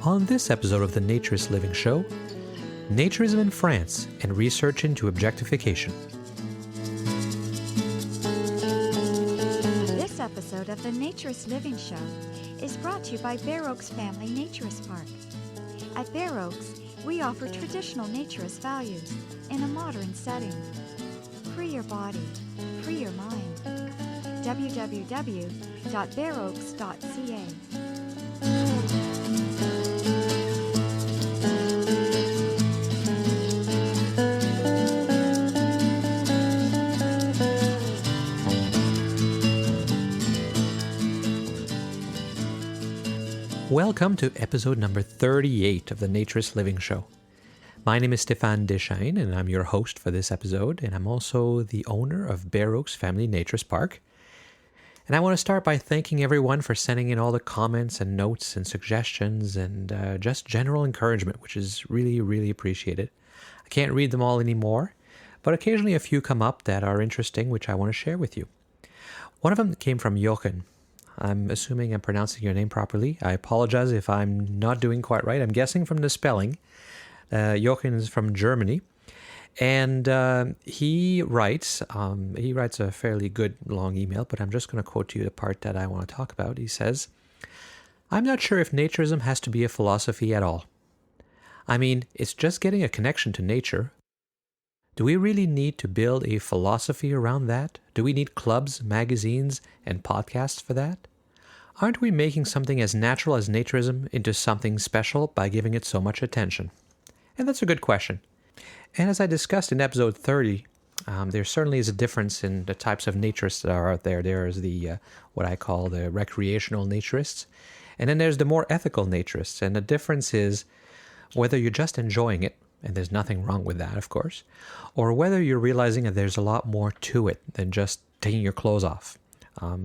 On this episode of the Naturist Living Show, Naturism in France and research into objectification. This episode of the Naturist Living Show is brought to you by Bare Oaks Family Naturist Park. At Bare Oaks, we offer traditional naturist values in a modern setting. Free your body, free your mind. www.bareoaks.ca. Welcome to episode number 38 of the Naturist Living Show. My name is Stéphane Deschaines, and I'm your host for this episode, and I'm also the owner of Bare Oaks Family Naturist Park. And I want to start by thanking everyone for sending in all the comments and notes and suggestions and just general encouragement, which is really, really appreciated. I can't read them all anymore, but occasionally a few come up that are interesting, which I want to share with you. One of them came from Jochen. I'm assuming I'm pronouncing your name properly. I apologize if I'm not doing quite right. I'm guessing from the spelling. Jochen is from Germany. And he writes a fairly good long email, but I'm just going to quote to you the part that I want to talk about. He says, "I'm not sure if naturism has to be a philosophy at all. I mean, it's just getting a connection to nature. Do we really need to build a philosophy around that? Do we need clubs, magazines, and podcasts for that? Aren't we making something as natural as naturism into something special by giving it so much attention?" And that's a good question. And as I discussed in episode 30, there certainly is a difference in the types of naturists that are out there. There's the what I call the recreational naturists, and then there's the more ethical naturists. And the difference is whether you're just enjoying it, and there's nothing wrong with that, of course, or whether you're realizing that there's a lot more to it than just taking your clothes off.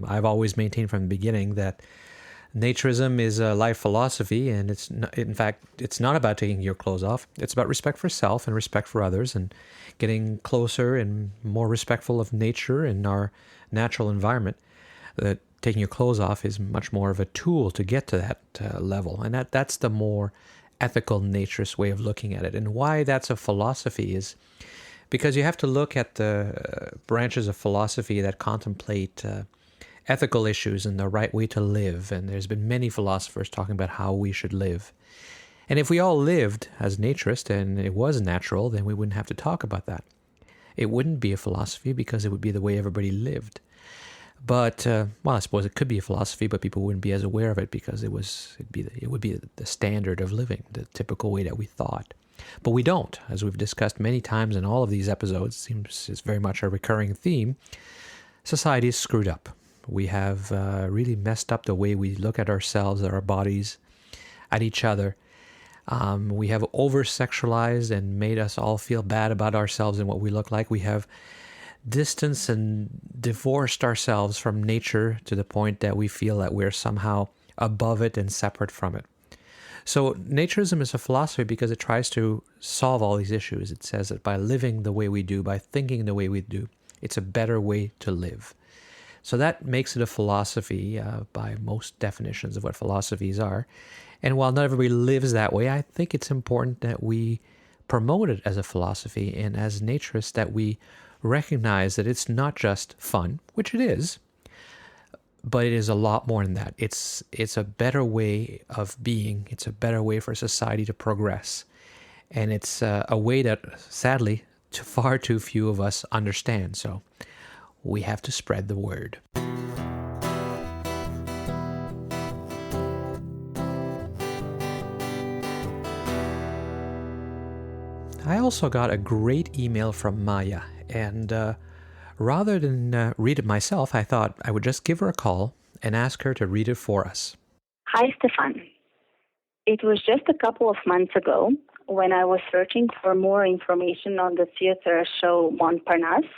I've always maintained from the beginning that naturism is a life philosophy, and it's not about taking your clothes off. It's about respect for self and respect for others and getting closer and more respectful of nature and our natural environment. That taking your clothes off is much more of a tool to get to that level, and that's the more ethical naturist way of looking at it. And why that's a philosophy is because you have to look at the branches of philosophy that contemplate ethical issues and the right way to live. And there's been many philosophers talking about how we should live. And if we all lived as naturists and it was natural, then we wouldn't have to talk about that. It wouldn't be a philosophy because it would be the way everybody lived. But, I suppose it could be a philosophy, but people wouldn't be as aware of it because it would be the standard of living, the typical way that we thought. But we don't, as we've discussed many times in all of these episodes. Seems it's very much a recurring theme. Society is screwed up. We have really messed up the way we look at ourselves, at our bodies, at each other. We have over-sexualized and made us all feel bad about ourselves and what we look like. We have distanced and divorced ourselves from nature to the point that we feel that we're somehow above it and separate from it. So naturism is a philosophy because it tries to solve all these issues. It says that by living the way we do, by thinking the way we do, it's a better way to live. So that makes it a philosophy by most definitions of what philosophies are. And while not everybody lives that way, I think it's important that we promote it as a philosophy and as naturists that we recognize that it's not just fun, which it is, but it is a lot more than that. It's a better way of being. It's a better way for society to progress. And it's a way that, sadly, far too few of us understand. So we have to spread the word. I also got a great email from Maya, and rather than read it myself, I thought I would just give her a call and ask her to read it for us. Hi, Stefan. It was just a couple of months ago when I was searching for more information on the theater show Montparnasse,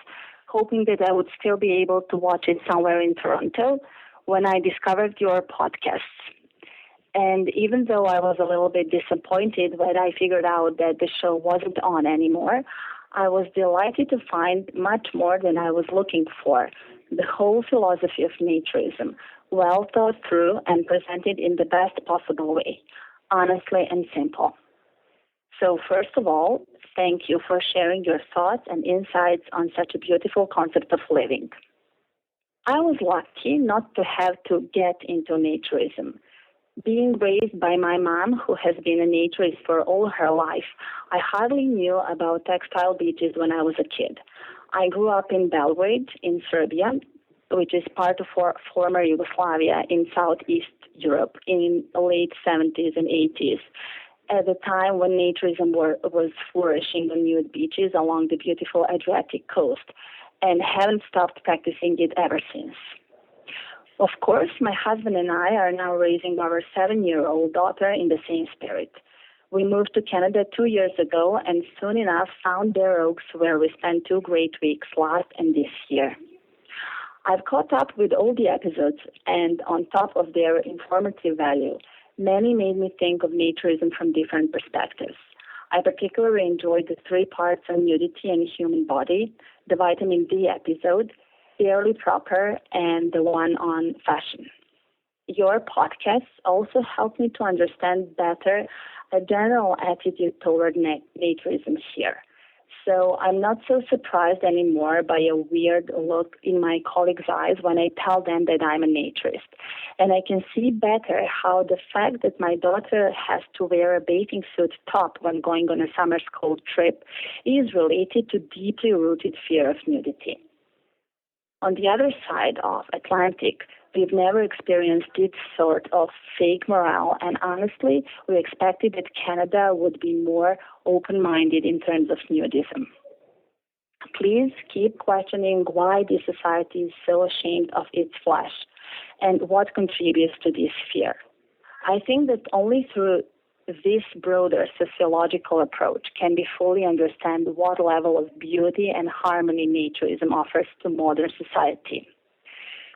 hoping that I would still be able to watch it somewhere in Toronto, when I discovered your podcasts. And even though I was a little bit disappointed when I figured out that the show wasn't on anymore, I was delighted to find much more than I was looking for. The whole philosophy of naturism, well thought through and presented in the best possible way, honestly and simple. So first of all, thank you for sharing your thoughts and insights on such a beautiful concept of living. I was lucky not to have to get into naturism. Being raised by my mom, who has been a naturist for all her life, I hardly knew about textile beaches when I was a kid. I grew up in Belgrade, in Serbia, which is part of former Yugoslavia in Southeast Europe in the late 70s and 80s, at the time when naturism was flourishing on nude beaches along the beautiful Adriatic coast, and haven't stopped practicing it ever since. Of course, my husband and I are now raising our 7-year-old daughter in the same spirit. We moved to Canada 2 years ago and soon enough found Bare Oaks, where we spent 2 great weeks last and this year. I've caught up with all the episodes, and on top of their informative value, many made me think of naturism from different perspectives. I particularly enjoyed the 3 parts on nudity and human body, the vitamin D episode, Barely Proper, and the one on fashion. Your podcasts also helped me to understand better a general attitude toward naturism here. So I'm not so surprised anymore by a weird look in my colleagues' eyes when I tell them that I'm a naturist. And I can see better how the fact that my daughter has to wear a bathing suit top when going on a summer school trip is related to deeply rooted fear of nudity. On the other side of Atlantic, we've never experienced this sort of fake morale, and honestly, we expected that Canada would be more open-minded in terms of nudism. Please keep questioning why this society is so ashamed of its flesh and what contributes to this fear. I think that only through this broader sociological approach can we fully understand what level of beauty and harmony naturism offers to modern society.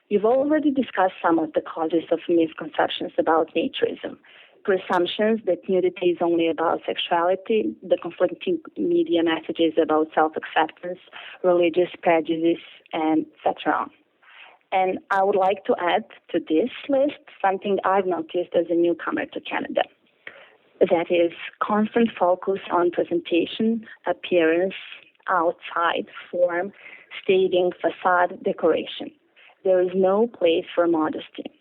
You've already discussed some of the causes of misconceptions about naturism. Presumptions that nudity is only about sexuality, the conflicting media messages about self-acceptance, religious prejudice, and etc. And I would like to add to this list something I've noticed as a newcomer to Canada. That is constant focus on presentation, appearance, outside, form, staging, facade, decoration. There is no place for modesty.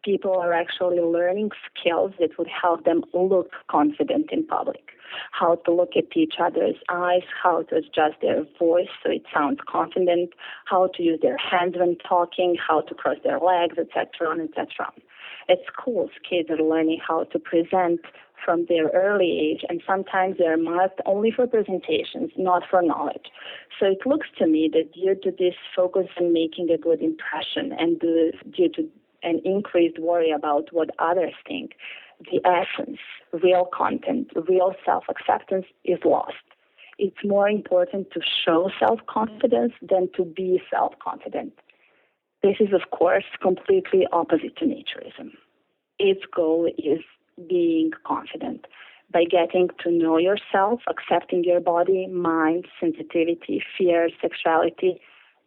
People are actually learning skills that would help them look confident in public. How to look at each other's eyes, how to adjust their voice so it sounds confident, how to use their hands when talking, how to cross their legs, etc., etc. At schools, kids are learning how to present from their early age, and sometimes they are marked only for presentations, not for knowledge. So it looks to me that due to this focus on making a good impression and due to an increased worry about what others think, the essence, real content, real self-acceptance is lost. It's more important to show self-confidence than to be self-confident. This is, of course, completely opposite to naturism. Its goal is being confident by getting to know yourself, accepting your body, mind, sensitivity, fear, sexuality,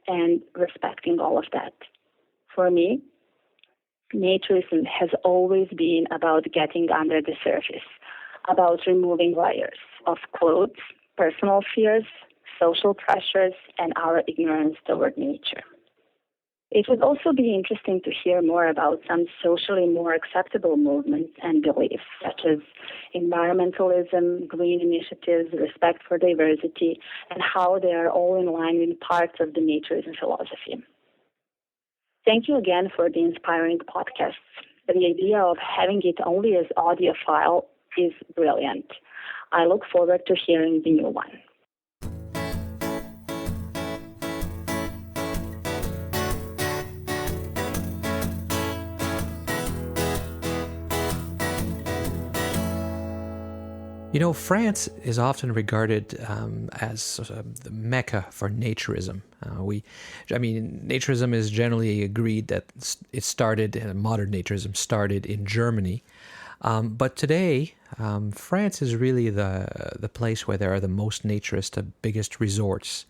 and respecting all of that. For me, naturism has always been about getting under the surface, about removing layers of clothes, personal fears, social pressures, and our ignorance toward nature. It would also be interesting to hear more about some socially more acceptable movements and beliefs, such as environmentalism, green initiatives, respect for diversity, and how they are all in line with parts of the naturism philosophy. Thank you again for the inspiring podcasts. The idea of having it only as audio file is brilliant. I look forward to hearing the new one. You know, France is often regarded as the mecca for naturism. Naturism is generally agreed that it started, modern naturism started in Germany. But today, France is really the place where there are the most naturist, the biggest resorts.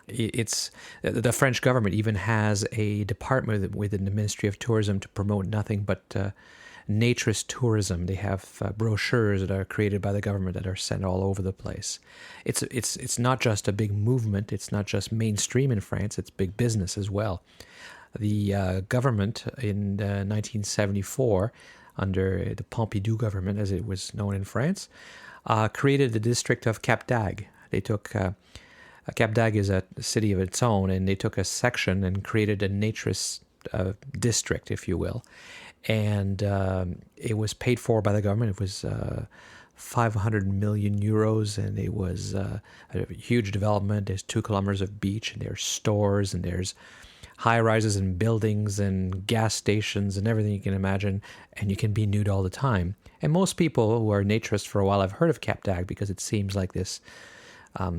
It's the French government even has a department within the Ministry of Tourism to promote nothing but naturist tourism. They have brochures that are created by the government that are sent all over the place. It's not just a big movement. It's not just mainstream in France. It's big business as well. The government in 1974, under the Pompidou government, as it was known in France, created the district of Cap d'Agde. They took Cap d'Agde is a city of its own, and they took a section and created a naturist district, if you will. And it was paid for by the government. It was 500 million euros, and it was a huge development. There's 2 kilometers of beach, and there's stores, and there's high-rises and buildings and gas stations and everything you can imagine, and you can be nude all the time. And most people who are naturists for a while have heard of Cap d'Agde because it seems like this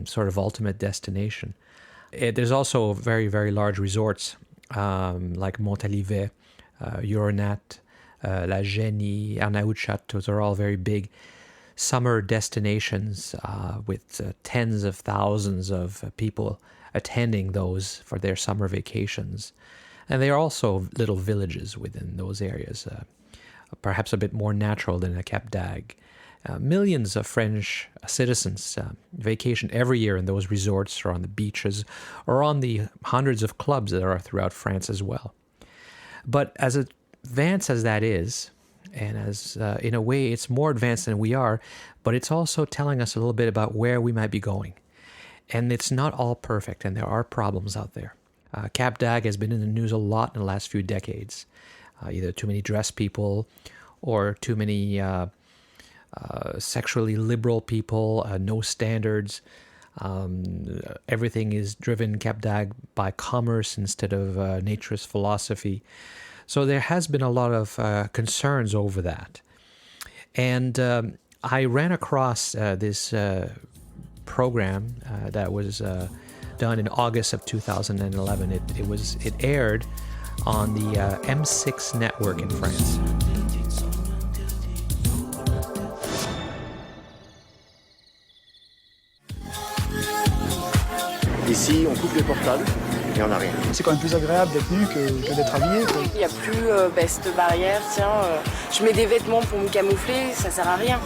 sort of ultimate destination. There's also very, very large resorts like Montalivet, Euronat, La Génie, Arnaoutchat. Those are all very big summer destinations with tens of thousands of people attending those for their summer vacations. And they are also little villages within those areas, perhaps a bit more natural than a Cap d'Agde. Millions of French citizens vacation every year in those resorts or on the beaches or on the hundreds of clubs that are throughout France as well. But as advanced as that is, and as in a way it's more advanced than we are, but it's also telling us a little bit about where we might be going. And it's not all perfect, and there are problems out there. Cap d'Agde has been in the news a lot in the last few decades. Either too many dressed people or too many sexually liberal people, no standards. Everything is driven Cap d'Agde by commerce instead of naturist philosophy. So there has been a lot of concerns over that. And I ran across this program that was done in August of 2011. It aired on the M6 network in France. Ici, on coupe les portables et on n'a rien. C'est quand même plus agréable d'être nu que d'être habillé. Il n'y a plus cette barrière, je mets des vêtements pour me camoufler, ça sert à rien.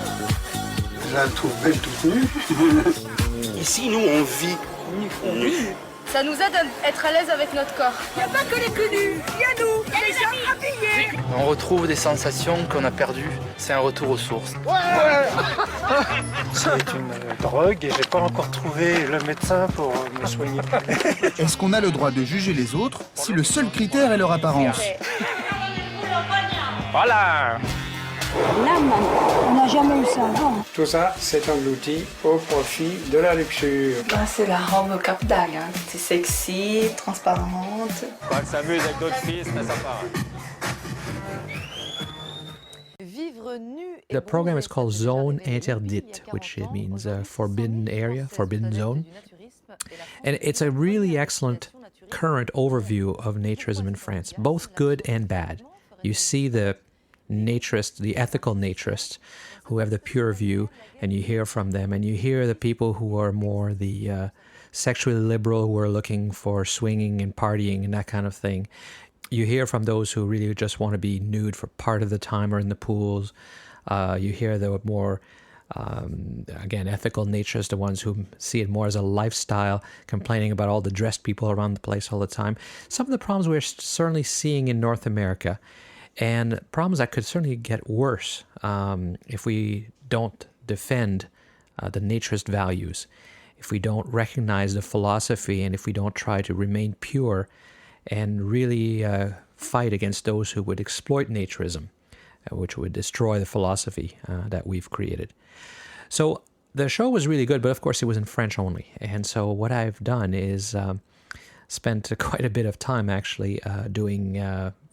Je la trouve belle toute nue. Ici, nous, on vit nu. Ça nous aide à être à l'aise avec notre corps. Il n'y a pas que les plus nus, il y a nous, les gens habillés. On retrouve des sensations qu'on a perdues. C'est un retour aux sources. Ouais. C'est une drogue et j'ai pas encore trouvé le médecin pour me soigner. Est-ce qu'on a le droit de juger les autres si le seul critère est leur apparence ? Voilà. Là, on n'a jamais eu ça avant. Tout ça, c'est englouti au profit de la luxure. C'est la robe Cap d'Agde. C'est sexy, transparente. Pas que s'amuse avec d'autres filles, c'est très sympa. The program is called Zone Interdite, which it means forbidden area, forbidden zone. And it's a really excellent current overview of naturism in France, both good and bad. You see the naturists, the ethical naturists who have the pure view, and you hear from them, and you hear the people who are more the sexually liberal, who are looking for swinging and partying and that kind of thing. You hear from those who really just want to be nude for part of the time or in the pools. You hear the more, again, ethical naturists, the ones who see it more as a lifestyle, complaining about all the dressed people around the place all the time. Some of the problems we're certainly seeing in North America, and problems that could certainly get worse if we don't defend the naturist values, if we don't recognize the philosophy, and if we don't try to remain pure and really fight against those who would exploit naturism, which would destroy the philosophy that we've created. So the show was really good, but of course it was in French only. And so what I've done is spent quite a bit of time actually doing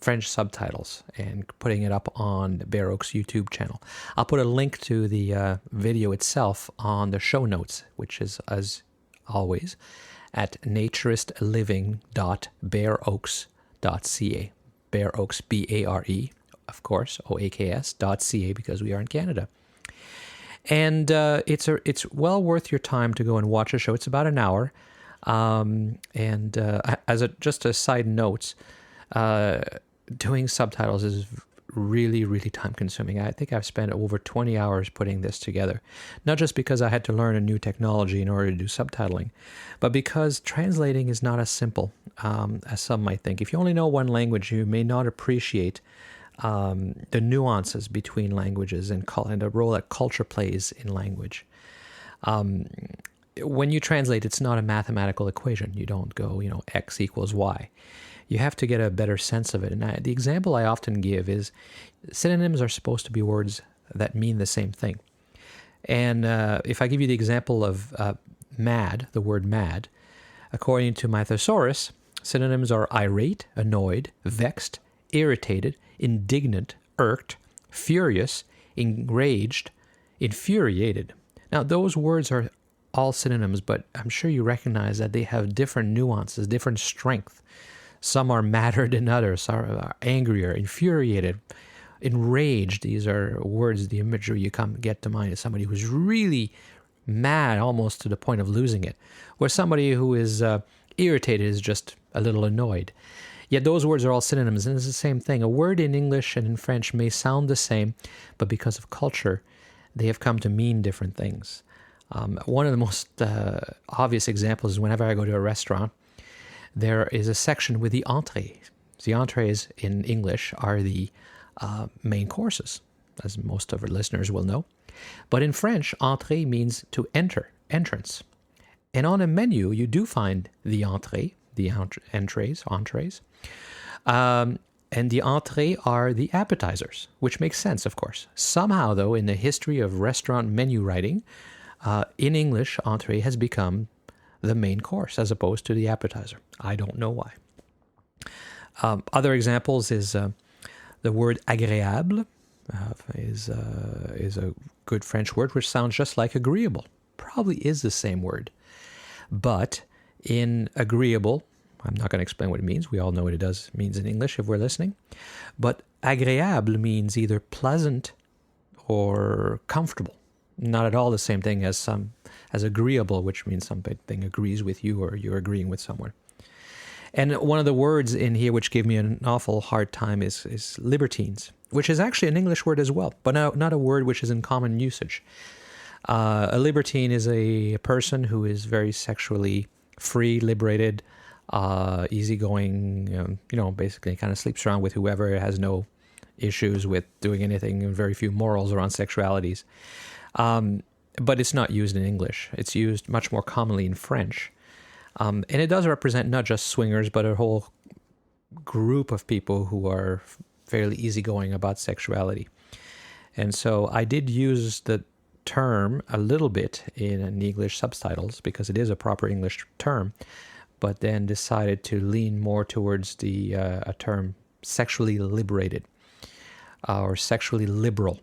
French subtitles and putting it up on Bear Oak's YouTube channel. I'll put a link to the video itself on the show notes, which is, as always, at naturistliving.bearoaks.ca. Bear Oaks, B-A-R-E, of course, O-A-K-S, .ca, because we are in Canada. And it's well worth your time to go and watch a show. It's about an hour. Just a side note, doing subtitles is really, really time consuming. I think I've spent over 20 hours putting this together. Not just because I had to learn a new technology in order to do subtitling, but because translating is not as simple as some might think. If you only know one language, you may not appreciate the nuances between languages and the role that culture plays in language. When you translate, it's not a mathematical equation. You don't go, X equals Y. You have to get a better sense of it. And the example I often give is synonyms are supposed to be words that mean the same thing. And if I give you the example of mad, the word mad, according to my thesaurus, synonyms are irate, annoyed, vexed, irritated, indignant, irked, furious, enraged, infuriated. Now, those words are all synonyms, but I'm sure you recognize that they have different nuances, different strength. Some are madder than others, some are angrier, infuriated, enraged. These are words, the imagery you get to mind is somebody who's really mad, almost to the point of losing it, where somebody who is irritated is just a little annoyed. Yet those words are all synonyms, and it's the same thing. A word in English and in French may sound the same, but because of culture, they have come to mean different things. One of the most obvious examples is whenever I go to a restaurant, there is a section with the entrees. The entrees in English are the main courses, as most of our listeners will know. But in French, entrée means to enter, entrance. And on a menu, you do find the entree, the entrees. And the entree are the appetizers, which makes sense, of course. Somehow, though, in the history of restaurant menu writing, in English, entree has become the main course as opposed to the appetizer. I don't know why. Other examples is the word agréable is a good French word which sounds just like agreeable. Probably is the same word. But in agreeable, I'm not going to explain what it means. We all know what it means in English if we're listening. But agréable means either pleasant or comfortable. Not at all the same thing as agreeable, which means something agrees with you or you're agreeing with someone. And one of the words in here which gave me an awful hard time is libertines, which is actually an English word as well, but not a word which is in common usage. A libertine is a person who is very sexually free, liberated, easygoing, basically kind of sleeps around with whoever, has no issues with doing anything, and very few morals around sexualities. But it's not used in English. It's used much more commonly in French. And it does represent not just swingers, but a whole group of people who are fairly easygoing about sexuality. And so I did use the term a little bit in English subtitles because it is a proper English term, but then decided to lean more towards a term sexually liberated or sexually liberal.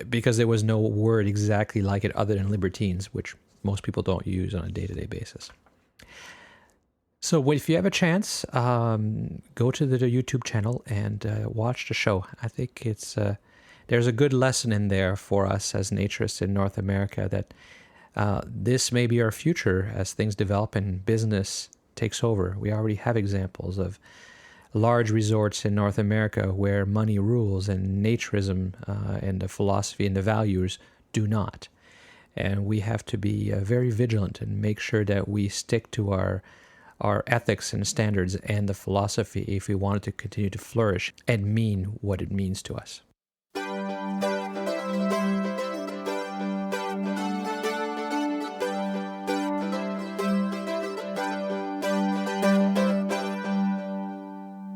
Because there was no word exactly like it other than libertines, which most people don't use on a day-to-day basis. So if you have a chance, go to the YouTube channel and watch the show. I think there's a good lesson in there for us as naturists in North America that this may be our future as things develop and business takes over. We already have examples of large resorts in North America where money rules and naturism and the philosophy and the values do not. And we have to be very vigilant and make sure that we stick to our ethics and standards and the philosophy if we want it to continue to flourish and mean what it means to us.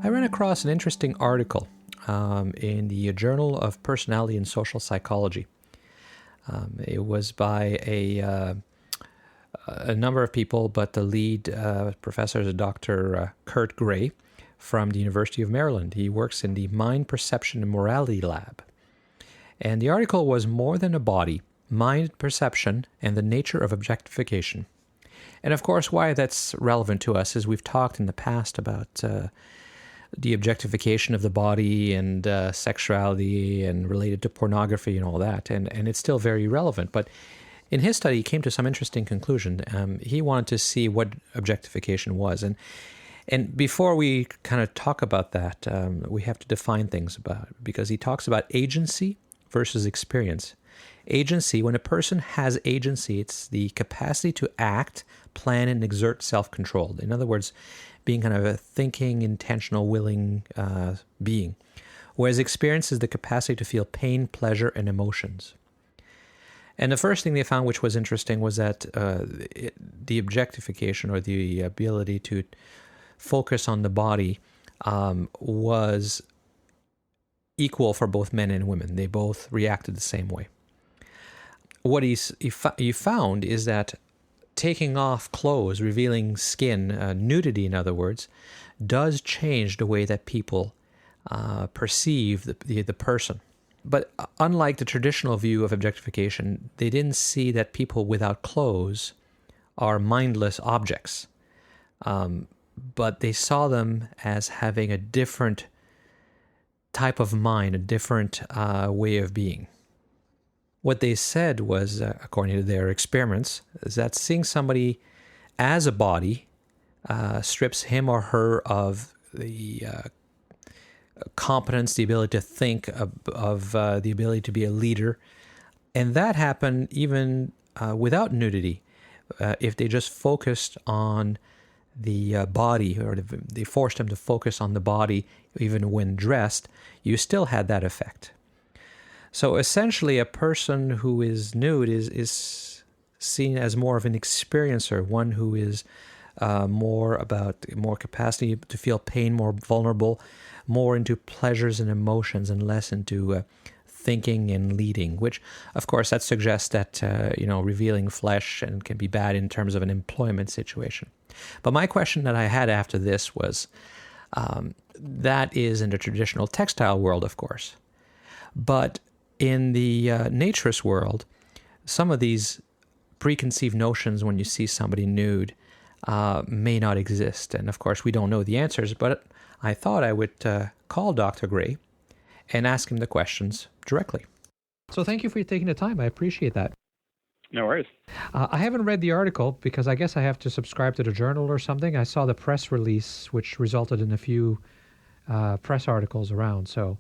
I ran across an interesting article in the Journal of Personality and Social Psychology. It was by a number of people, but the lead professor is Dr. Kurt Gray from the University of Maryland. He works in the Mind, Perception, and Morality Lab. And the article was More Than a Body, Mind, Perception, and the Nature of Objectification. And of course, why that's relevant to us is we've talked in the past about the objectification of the body and sexuality and related to pornography and all that, and it's still very relevant. But in his study, he came to some interesting conclusion. He wanted to see what objectification was, and before we kind of talk about that, we have to define things about it, because he talks about agency versus experience. Agency, when a person has agency, it's the capacity to act, plan, and exert self-control. In other words, being kind of a thinking, intentional, willing being. Whereas experience is the capacity to feel pain, pleasure, and emotions. And the first thing they found, which was interesting, was that the objectification, or the ability to focus on the body, was equal for both men and women. They both reacted the same way. What he found is that taking off clothes, revealing skin, nudity in other words, does change the way that people perceive the person. But unlike the traditional view of objectification, they didn't see that people without clothes are mindless objects. But they saw them as having a different type of mind, a different way of being. What they said was, according to their experiments, is that seeing somebody as a body strips him or her of the competence, the ability to think, of the ability to be a leader. And that happened even without nudity. If they just focused on the body, or they forced them to focus on the body even when dressed, you still had that effect. So essentially, a person who is nude is seen as more of an experiencer, one who is more capacity to feel pain, more vulnerable, more into pleasures and emotions, and less into thinking and leading. Which, of course, that suggests that revealing flesh and can be bad in terms of an employment situation. But my question that I had after this was, that is in the traditional textile world, of course, but in the naturist world, some of these preconceived notions when you see somebody nude may not exist. And of course, we don't know the answers, but I thought I would call Dr. Gray and ask him the questions directly. So thank you for taking the time. I appreciate that. No worries. I haven't read the article because I guess I have to subscribe to the journal or something. I saw the press release, which resulted in a few press articles around. So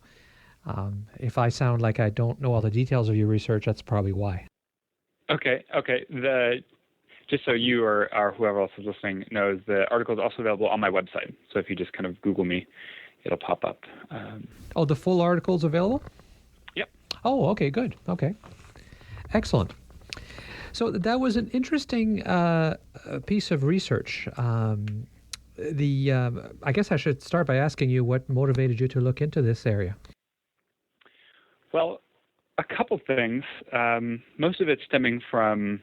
if I sound like I don't know all the details of your research, that's probably why. Okay. Just so you or whoever else is listening knows, the article is also available on my website. So if you just kind of Google me, it'll pop up. The full article is available? Yep. Oh, okay, good. Okay. Excellent. So that was an interesting piece of research. I guess I should start by asking you what motivated you to look into this area. Well, a couple things. Most of it stemming from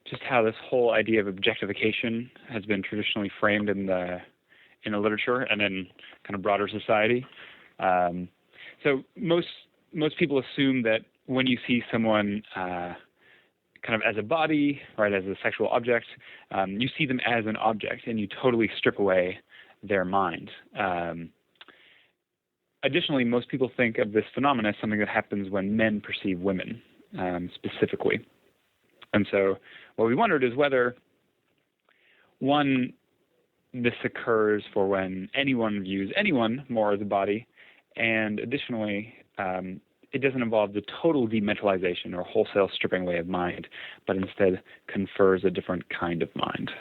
just how this whole idea of objectification has been traditionally framed in the literature and in kind of broader society. So most people assume that when you see someone kind of as a body, right, as a sexual object, you see them as an object and you totally strip away their mind. Additionally, most people think of this phenomenon as something that happens when men perceive women specifically. And so what we wondered is whether, one, this occurs for when anyone views anyone more as a body, and additionally, it doesn't involve the total dementalization or wholesale stripping away of mind, but instead confers a different kind of mind.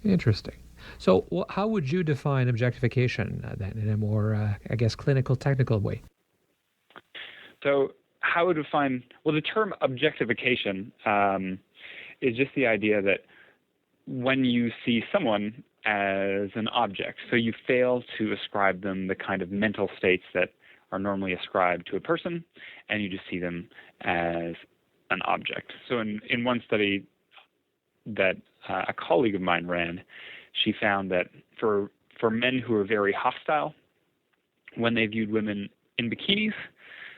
Interesting. So how would you define objectification then in a more, clinical, technical way? So how would we define, the term objectification is just the idea that when you see someone as an object, so you fail to ascribe them the kind of mental states that are normally ascribed to a person, and you just see them as an object. So in one study that a colleague of mine ran, she found that for men who are very hostile, when they viewed women in bikinis,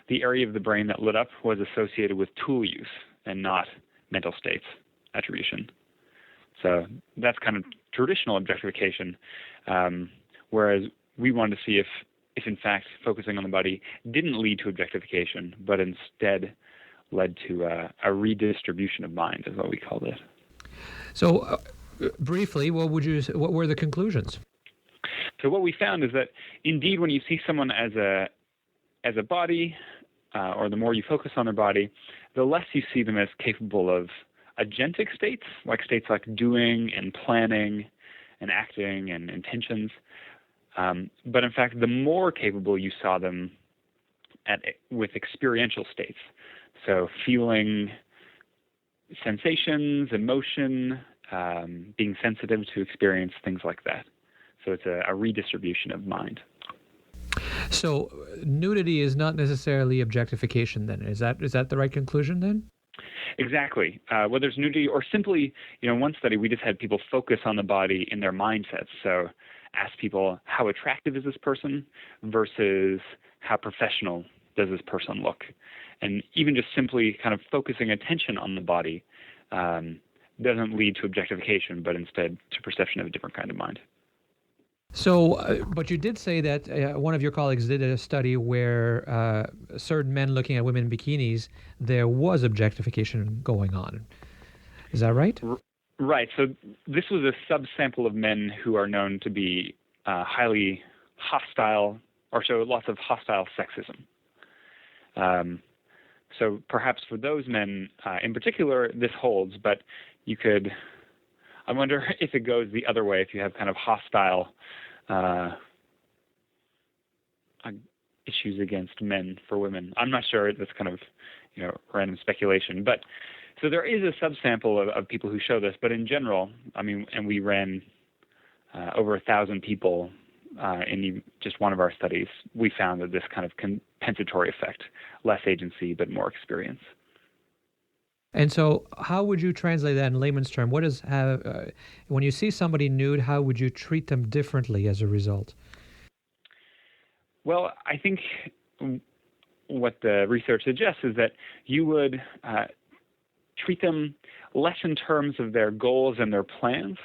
the area of the brain that lit up was associated with tool use and not mental states attribution. So that's kind of traditional objectification, whereas we wanted to see if in fact focusing on the body didn't lead to objectification, but instead led to a redistribution of mind, is what we called it. So, briefly, what were the conclusions? So what we found is that indeed, when you see someone as a body, or the more you focus on their body, the less you see them as capable of agentic states like doing and planning and acting and intentions. But in fact, the more capable you saw them with experiential states. So feeling sensations, emotion, being sensitive to experience, things like that. So it's a redistribution of mind. So nudity is not necessarily objectification then. Is that the right conclusion then? Exactly. Whether it's nudity or simply, in one study, we just had people focus on the body in their mindsets. So ask people, how attractive is this person versus how professional does this person look? And even just simply kind of focusing attention on the body doesn't lead to objectification, but instead to perception of a different kind of mind. So, but you did say that one of your colleagues did a study where certain men looking at women in bikinis, there was objectification going on. Is that right? Right. So this was a subsample of men who are known to be highly hostile or show lots of hostile sexism. So perhaps for those men in particular, this holds, but I wonder if it goes the other way, if you have kind of hostile issues against men for women. I'm not sure. That's kind of, random speculation. But so there is a subsample of people who show this, but in general, and we ran over 1,000 people in just one of our studies, we found that this kind of compensatory effect, less agency, but more experience. And so how would you translate that in layman's term? When you see somebody nude, how would you treat them differently as a result? Well, I think what the research suggests is that you would treat them less in terms of their goals and their plans,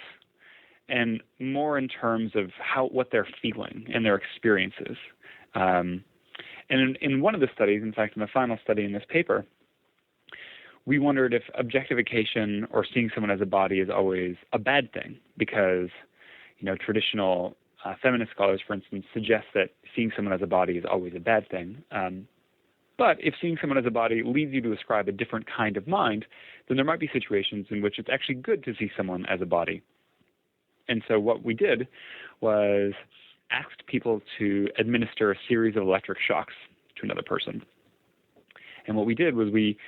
and more in terms of what they're feeling and their experiences. And in one of the studies, in fact, in the final study in this paper, we wondered if objectification or seeing someone as a body is always a bad thing, because, traditional feminist scholars, for instance, suggest that seeing someone as a body is always a bad thing. But if seeing someone as a body leads you to ascribe a different kind of mind, then there might be situations in which it's actually good to see someone as a body. And so what we did was asked people to administer a series of electric shocks to another person. And what we did was we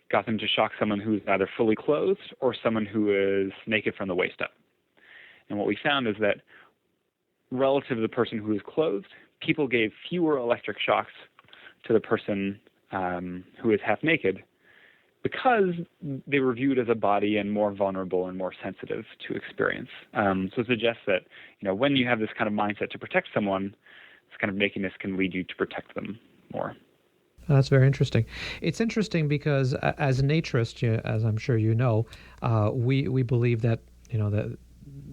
got them to shock someone who is either fully clothed or someone who is naked from the waist up. And what we found is that relative to the person who is clothed, people gave fewer electric shocks to the person who is half naked, because they were viewed as a body and more vulnerable and more sensitive to experience. So it suggests that, when you have this kind of mindset to protect someone, this kind of nakedness can lead you to protect them more. That's very interesting. It's interesting because as a naturist, as I'm sure you know, we believe that,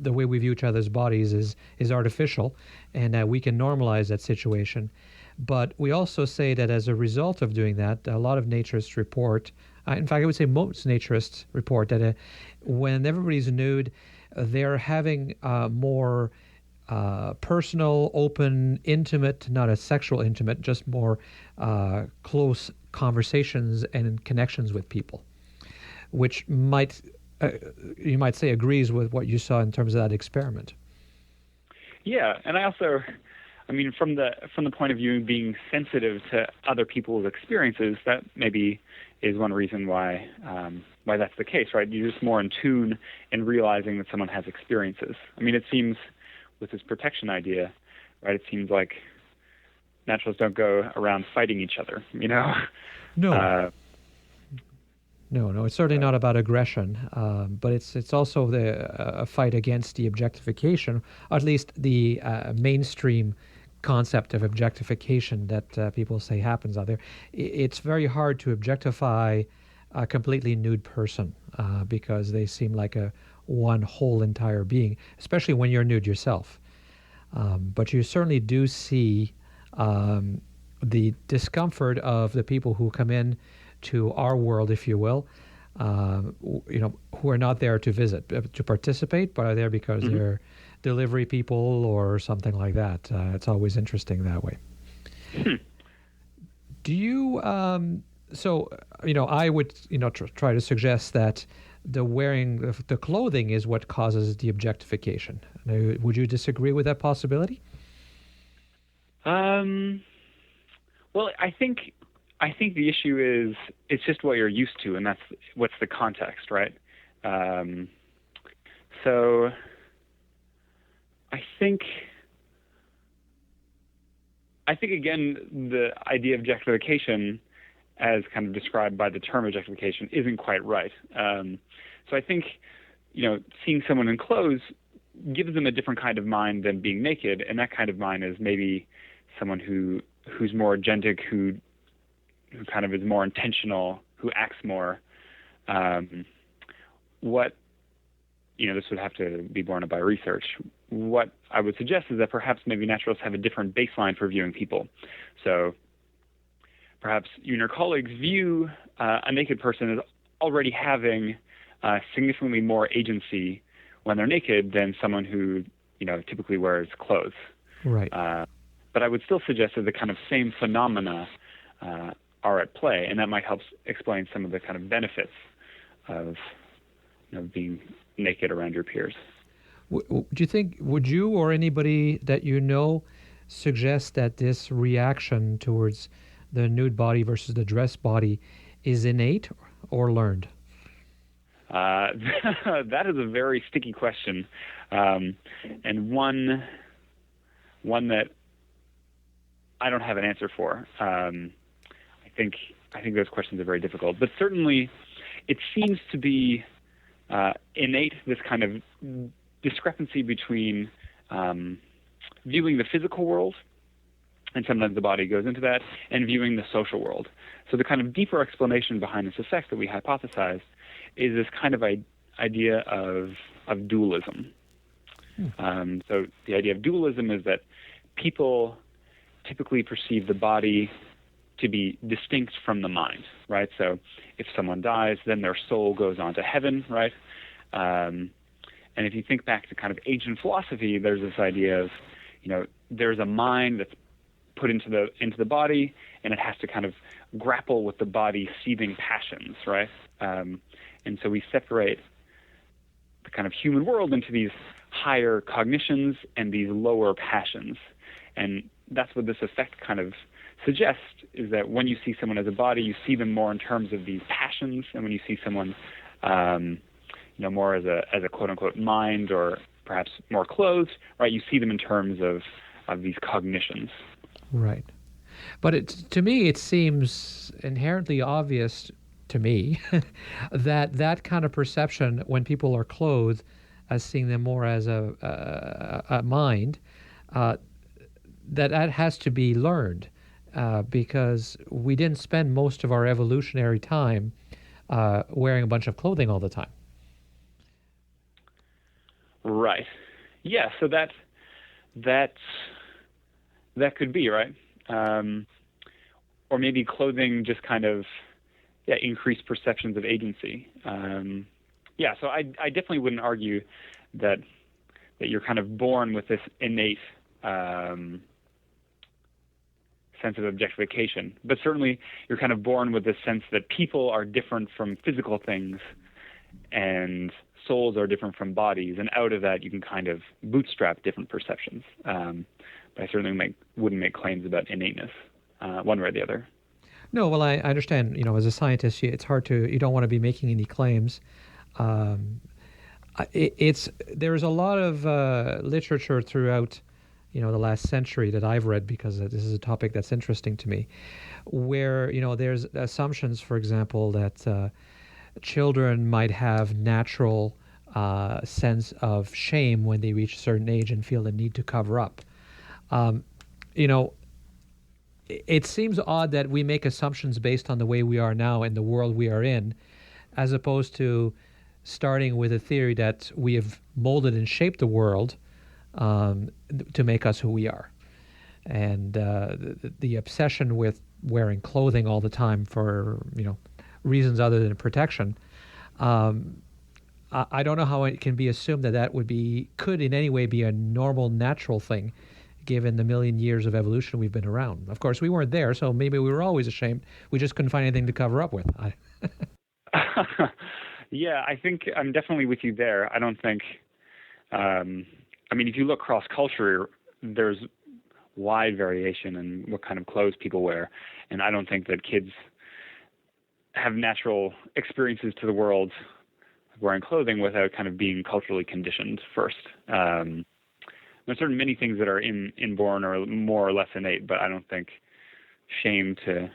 the way we view each other's bodies is artificial, and that we can normalize that situation. But we also say that as a result of doing that, a lot of naturists report, in fact, I would say most naturists report that when everybody's nude, they're having more personal, open, intimate, not a sexual intimate, just more close conversations and connections with people, which you might say agrees with what you saw in terms of that experiment. Yeah, and I also, from the point of view of being sensitive to other people's experiences, that maybe is one reason why that's the case, right? You're just more in tune in realizing that someone has experiences. It seems with this protection idea, right? It seems like naturalists don't go around fighting each other, No. No, it's certainly not about aggression, but it's also a fight against the objectification, or at least the mainstream concept of objectification that people say happens out there. It's very hard to objectify a completely nude person because they seem like one whole entire being, especially when you're nude yourself. But you certainly do see the discomfort of the people who come in to our world, if you will, who are not there to visit, to participate, but are there because they're delivery people or something like that. It's always interesting that way. Do you, I would, try to suggest that the wearing of the clothing is what causes the objectification. Now, would you disagree with that possibility? Well, I think the issue is it's just what you're used to, and that's what's the context, right? So I think again the idea of objectification, as kind of described by the term objectification, isn't quite right. So I think seeing someone in clothes gives them a different kind of mind than being naked, and that kind of mind is maybe someone who's more agentic, who kind of is more intentional, who acts more. This would have to be borne out by research. What I would suggest is that perhaps maybe naturalists have a different baseline for viewing people. So perhaps you and your colleagues view a naked person as already having significantly more agency when they're naked than someone who typically wears clothes. Right. But I would still suggest that the kind of same phenomena are at play, and that might help explain some of the kind of benefits of being naked around your peers. Do you think, would you or anybody that you know suggest that this reaction towards the nude body versus the dressed body is innate or learned? That is a very sticky question, and one that I don't have an answer for. I think those questions are very difficult, but certainly it seems to be innate, this kind of discrepancy between viewing the physical world, and sometimes the body goes into that, and viewing the social world. So the kind of deeper explanation behind this effect that we hypothesized is this kind of idea of dualism. So the idea of dualism is that people typically perceive the body to be distinct from the mind, right? So if someone dies, then their soul goes on to heaven, right? And if you think back to kind of ancient philosophy, there's this idea of, there's a mind that's put into the body, and it has to kind of grapple with the body's seething passions, right? And so we separate the kind of human world into these higher cognitions and these lower passions. And that's what this effect kind of suggests, is that when you see someone as a body, you see them more in terms of these passions, and when you see someone more as a quote-unquote mind, or perhaps more clothed, right, you see them in terms of these cognitions. Right. But to me, it seems inherently obvious to me that kind of perception, when people are clothed, as seeing them more as a mind, that has to be learned, because we didn't spend most of our evolutionary time wearing a bunch of clothing all the time. Right. Yeah. So that could be right, or maybe clothing just kind of increased perceptions of agency. So I definitely wouldn't argue that you're kind of born with this innate sense of objectification, but certainly you're kind of born with this sense that people are different from physical things, and souls are different from bodies, and out of that you can kind of bootstrap different perceptions. But I certainly wouldn't make claims about innateness, one way or the other. No, well, I understand. As a scientist, it's hard to. You don't want to be making any claims. There's a lot of literature throughout, the last century that I've read, because this is a topic that's interesting to me, where there's assumptions, for example, that children might have natural sense of shame when they reach a certain age and feel the need to cover up. It seems odd that we make assumptions based on the way we are now and the world we are in, as opposed to starting with a theory that we have molded and shaped the world to make us who we are. And the obsession with wearing clothing all the time for reasons other than protection, I don't know how it can be assumed that could in any way be a normal, natural thing, given the million years of evolution we've been around. Of course, we weren't there, so maybe we were always ashamed. We just couldn't find anything to cover up with. Yeah, I think I'm definitely with you there. I don't think, if you look cross-culture, there's wide variation in what kind of clothes people wear. And I don't think that kids have natural experiences to the world wearing clothing without kind of being culturally conditioned first. There's certain many things that are inborn or more or less innate, but I don't think shame to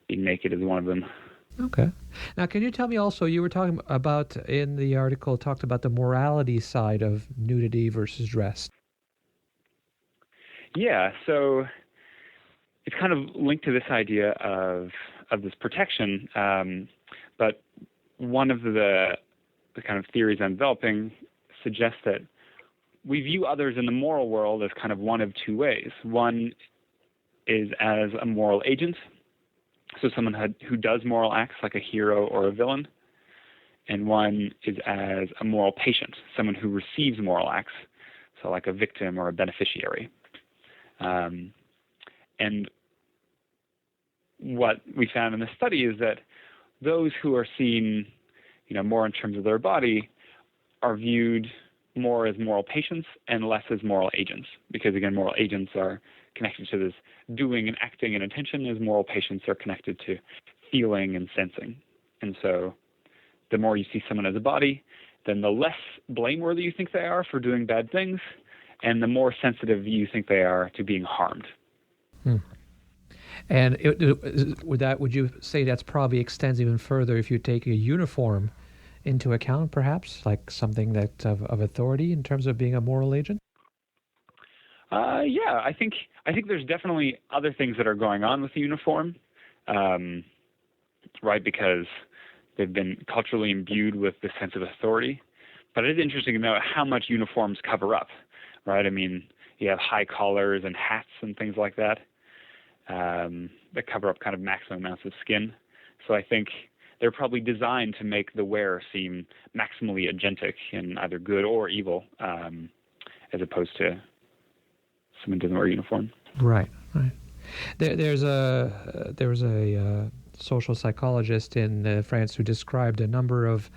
being naked is one of them. Okay. Now, can you tell me also, you were talking about, in the article, talked about the morality side of nudity versus dress. Yeah, so it's kind of linked to this idea of this protection, but one of the kind of theories I'm developing suggests that we view others in the moral world as kind of one of two ways. One is as a moral agent, so someone who does moral acts like a hero or a villain, and one is as a moral patient, someone who receives moral acts, so like a victim or a beneficiary. And what we found in the study is that those who are seen, more in terms of their body are viewed more as moral patients and less as moral agents, because again, moral agents are connected to this doing and acting and attention, as moral patients are connected to feeling and sensing. And so the more you see someone as a body, then the less blameworthy you think they are for doing bad things, and the more sensitive you think they are to being harmed. And would you say that's probably extends even further if you take a uniform into account, perhaps, like something that of authority in terms of being a moral agent? Yeah, I think there's definitely other things that are going on with the uniform, right? Because they've been culturally imbued with this sense of authority. But it is interesting to know how much uniforms cover up, right? I mean, you have high collars and hats and things like that that cover up kind of maximum amounts of skin. So I think they're probably designed to make the wearer seem maximally agentic in either good or evil, as opposed to someone who doesn't wear a uniform. Right. There was a social psychologist in France who described a number of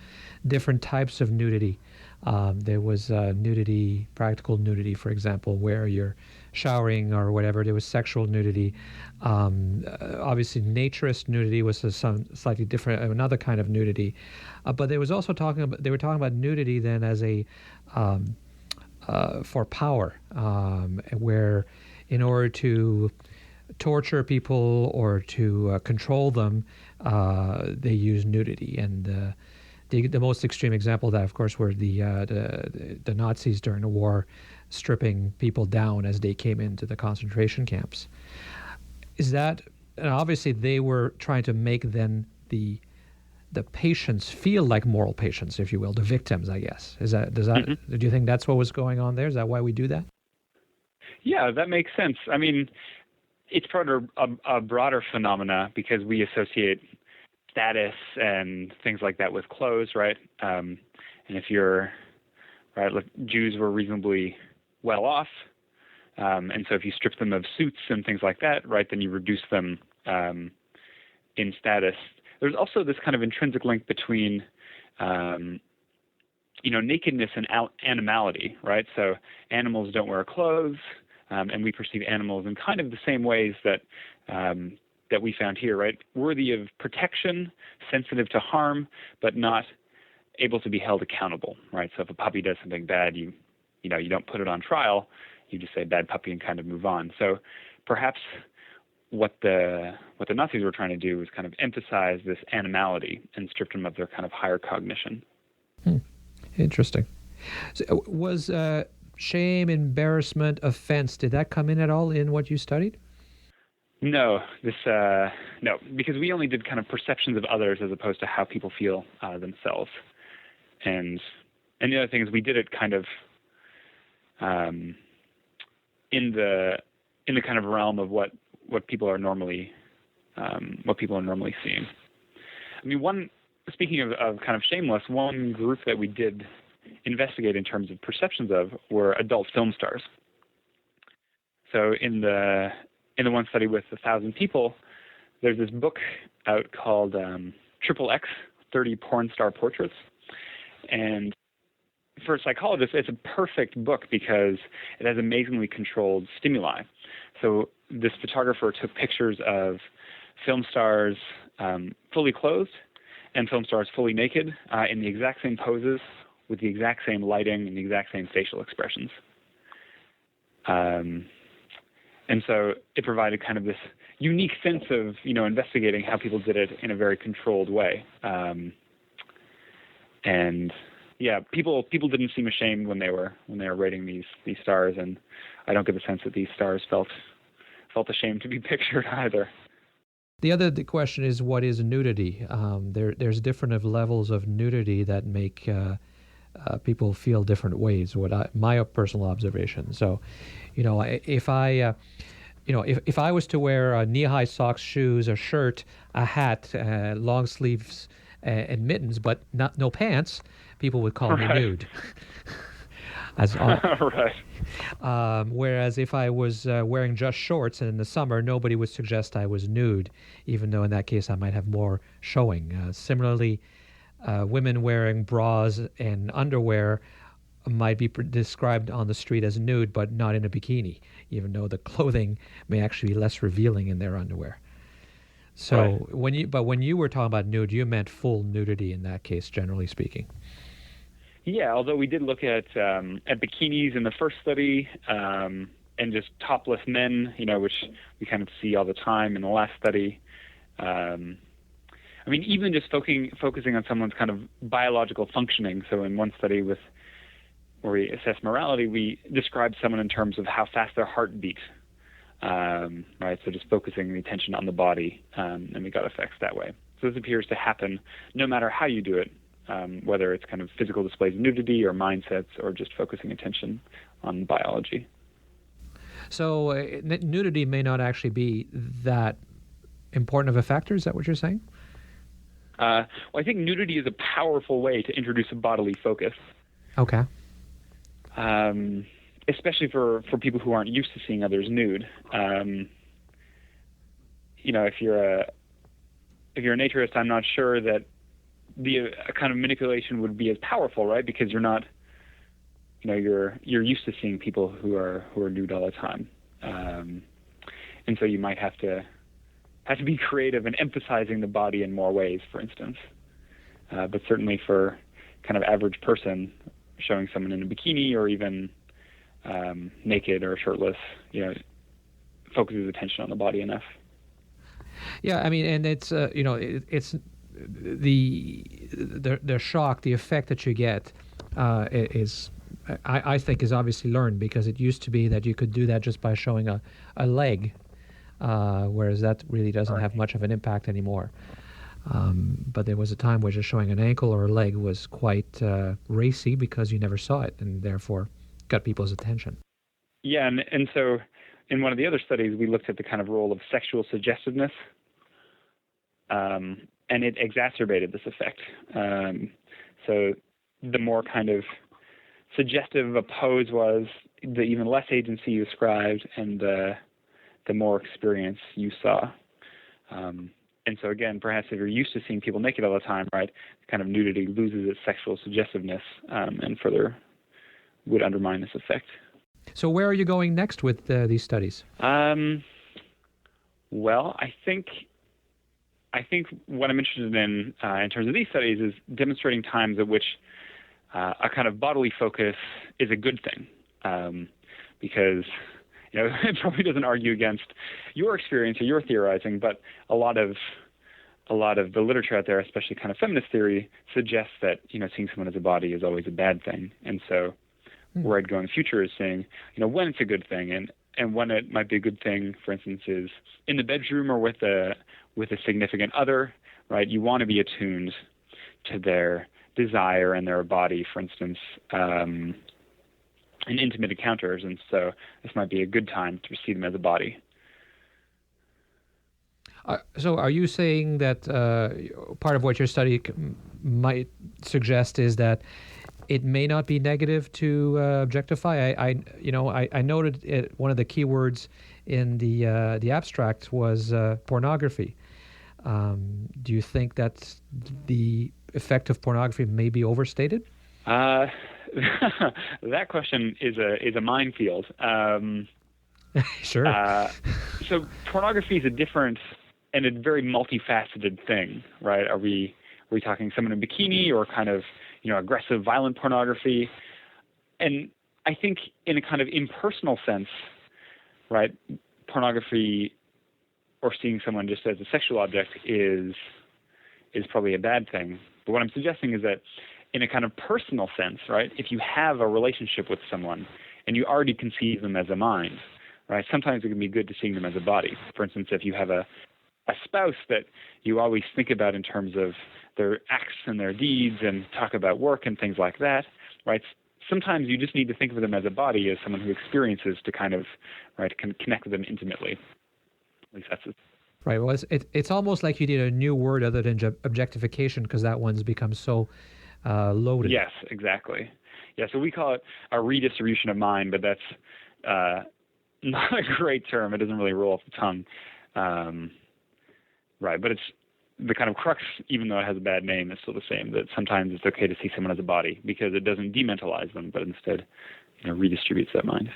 different types of nudity. There was nudity, practical nudity, for example, where you're showering or whatever. There was sexual nudity. Obviously, naturist nudity was some slightly different, another kind of nudity. But they were talking about nudity then as a for power, where in order to torture people or to control them, they use nudity. And the most extreme example of that, of course, were the Nazis during the war, stripping people down as they came into the concentration camps. Is that, and obviously they were trying to make then the patients feel like moral patients, if you will, the victims, I guess. Do you think that's what was going on there? Is that why we do that? Yeah, that makes sense. I mean, it's part of a broader phenomena because we associate status and things like that with clothes, right? And if you're, right, like Jews were reasonably well off, and so if you strip them of suits and things like that, right, then you reduce them in status. There's also this kind of intrinsic link between, nakedness and animality, right? So animals don't wear clothes, and we perceive animals in kind of the same ways that that we found here, right? Worthy of protection, sensitive to harm, but not able to be held accountable, right? So if a puppy does something bad, you don't put it on trial. You just say bad puppy and kind of move on. So perhaps what the Nazis were trying to do was kind of emphasize this animality and strip them of their kind of higher cognition. Interesting. So was shame, embarrassment, offense, did that come in at all in what you studied? No, no, because we only did kind of perceptions of others as opposed to how people feel themselves. And the other thing is we did it kind of in the kind of realm of what people are normally seeing. I mean, speaking of kind of shameless, one group that we did investigate in terms of perceptions of were adult film stars. So in the one study with 1,000 people, there's this book out called XXX, 30 Porn Star Portraits. And for psychologists, it's a perfect book because it has amazingly controlled stimuli. So this photographer took pictures of film stars fully clothed and film stars fully naked in the exact same poses with the exact same lighting and the exact same facial expressions. And so it provided kind of this unique sense of, investigating how people did it in a very controlled way. And yeah, people didn't seem ashamed when they were rating these stars, and I don't get the sense that these stars felt ashamed to be pictured either. The other question is, what is nudity? There's different levels of nudity that make people feel different ways. My personal observation. So, if I was to wear knee-high socks, shoes, a shirt, a hat, long sleeves, and mittens, but no pants, people would call me nude. Right. Whereas if I was wearing just shorts and in the summer, nobody would suggest I was nude, even though in that case I might have more showing. Similarly, women wearing bras and underwear might be described on the street as nude, but not in a bikini, even though the clothing may actually be less revealing in their underwear. So right. when you were talking about nude, you meant full nudity in that case, generally speaking. Yeah, although we did look at bikinis in the first study, and just topless men, which we kind of see all the time in the last study. I mean, even just focusing on someone's kind of biological functioning. So in one study where we assessed morality, we described someone in terms of how fast their heart beat. Right, so just focusing the attention on the body, and we got effects that way. So this appears to happen no matter how you do it, whether it's kind of physical displays of nudity or mindsets or just focusing attention on biology. So nudity may not actually be that important of a factor. Is that what you're saying? Well, I think nudity is a powerful way to introduce a bodily focus. Okay. Especially for people who aren't used to seeing others nude. If you're a naturist, I'm not sure that a kind of manipulation would be as powerful, right? Because you're not, you're used to seeing people who are nude all the time, and so you might have to be creative in emphasizing the body in more ways, for instance. But certainly for kind of average person, showing someone in a bikini or even naked or shirtless, focuses attention on the body enough. Yeah, I mean, and it's it's the shock, the effect that you get is, I think, is obviously learned, because it used to be that you could do that just by showing a leg, whereas that really doesn't have much of an impact anymore. But there was a time where just showing an ankle or a leg was quite racy because you never saw it, and therefore got people's attention. Yeah, and so in one of the other studies, we looked at the kind of role of sexual suggestiveness, and it exacerbated this effect. So the more kind of suggestive a pose was, the even less agency you ascribed, and the more experience you saw. And so again, perhaps if you're used to seeing people naked all the time, right, kind of nudity loses its sexual suggestiveness, and further would undermine this effect. So where are you going next with these studies? Well, I think what I'm interested in terms of these studies is demonstrating times at which a kind of bodily focus is a good thing, because it probably doesn't argue against your experience or your theorizing, but a lot of the literature out there, especially kind of feminist theory, suggests that seeing someone as a body is always a bad thing. And so where I'd go in the future is saying, when it's a good thing, and when it might be a good thing, for instance, is in the bedroom or with a significant other, right? You want to be attuned to their desire and their body, for instance, intimate encounters, and so this might be a good time to see them as a body. So are you saying that part of what your study might suggest is that it may not be negative to objectify? I noted one of the keywords in the abstract was pornography. Do you think that the effect of pornography may be overstated? That question is a minefield. Sure. So pornography is a different and a very multifaceted thing, right? Are we talking someone in bikini or kind of aggressive, violent pornography? And I think in a kind of impersonal sense, right, pornography or seeing someone just as a sexual object is probably a bad thing. But what I'm suggesting is that in a kind of personal sense, right, if you have a relationship with someone and you already conceive them as a mind, right, sometimes it can be good to see them as a body. For instance, if you have a spouse that you always think about in terms of their acts and their deeds and talk about work and things like that, right? Sometimes you just need to think of them as a body, as someone who experiences to kind of, right, connect with them intimately. At least that's it. Right. Well, it's almost like you need a new word other than objectification, because that one's become so loaded. Yes, exactly. Yeah, so we call it a redistribution of mind, but that's not a great term. It doesn't really roll off the tongue. Right, but it's the kind of crux, even though it has a bad name, is still the same, that sometimes it's okay to see someone as a body because it doesn't dementalize them, but instead redistributes that mind.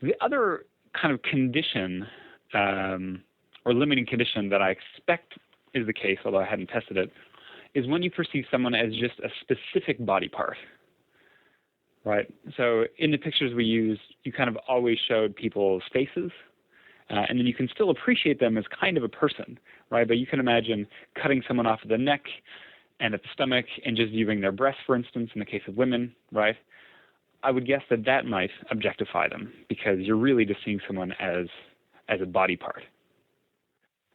The other kind of condition or limiting condition that I expect is the case, although I hadn't tested it, is when you perceive someone as just a specific body part. Right? So in the pictures we used, you kind of always showed people's faces, and then you can still appreciate them as kind of a person, right? But you can imagine cutting someone off at the neck and at the stomach and just viewing their breasts, for instance, in the case of women, right? I would guess that might objectify them because you're really just seeing someone as a body part.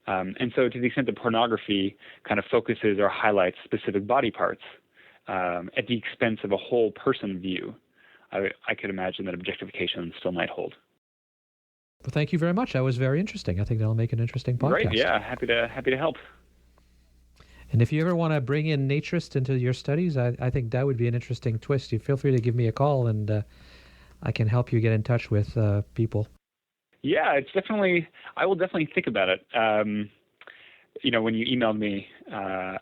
And so to the extent that pornography kind of focuses or highlights specific body parts at the expense of a whole person view, I could imagine that objectification still might hold. Well, thank you very much. That was very interesting. I think that'll make an interesting podcast. Great, yeah. Happy to help. And if you ever want to bring in naturists into your studies, I think that would be an interesting twist. You feel free to give me a call, and I can help you get in touch with people. Yeah, I will definitely think about it. When you emailed me, I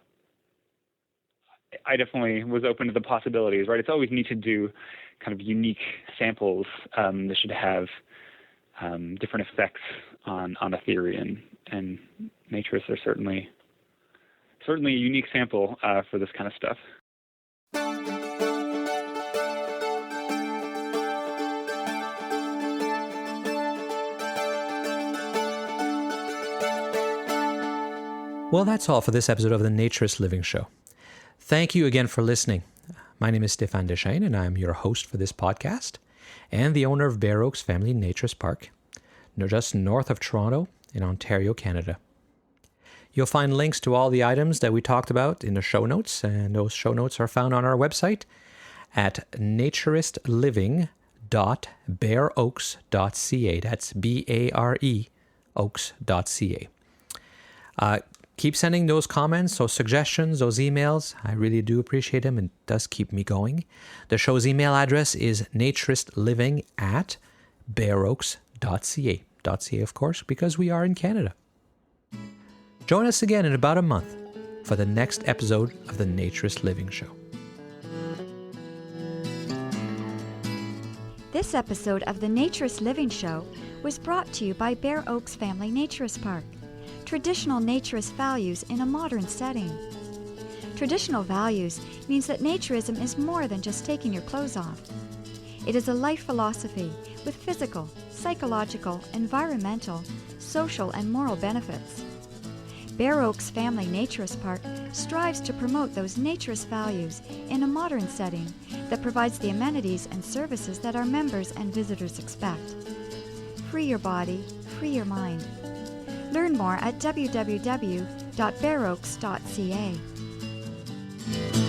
definitely was open to the possibilities, right? It's always neat to do kind of unique samples that should have different effects on a theory, and naturists are certainly a unique sample for this kind of stuff. Well, that's all for this episode of the Naturist Living Show. Thank you again for listening. My name is Stéphane Deschênes, and I'm your host for this podcast and the owner of Bear Oaks Family Naturist Park, just north of Toronto in Ontario, Canada. You'll find links to all the items that we talked about in the show notes, and those show notes are found on our website at naturistliving.bareoaks.ca. That's BARE oaks.ca. Keep sending those comments, those suggestions, those emails. I really do appreciate them, and it does keep me going. The show's email address is naturistliving@bareoaks.ca. .ca, of course, because we are in Canada. Join us again in about a month for the next episode of the Naturist Living Show. This episode of the Naturist Living Show was brought to you by Bear Oaks Family Naturist Park. Traditional naturist values in a modern setting. Traditional values means that naturism is more than just taking your clothes off. It is a life philosophy with physical, psychological, environmental, social, and moral benefits. Bear Oaks Family Naturist Park strives to promote those naturist values in a modern setting that provides the amenities and services that our members and visitors expect. Free your body, free your mind. Learn more at www.bareoaks.ca.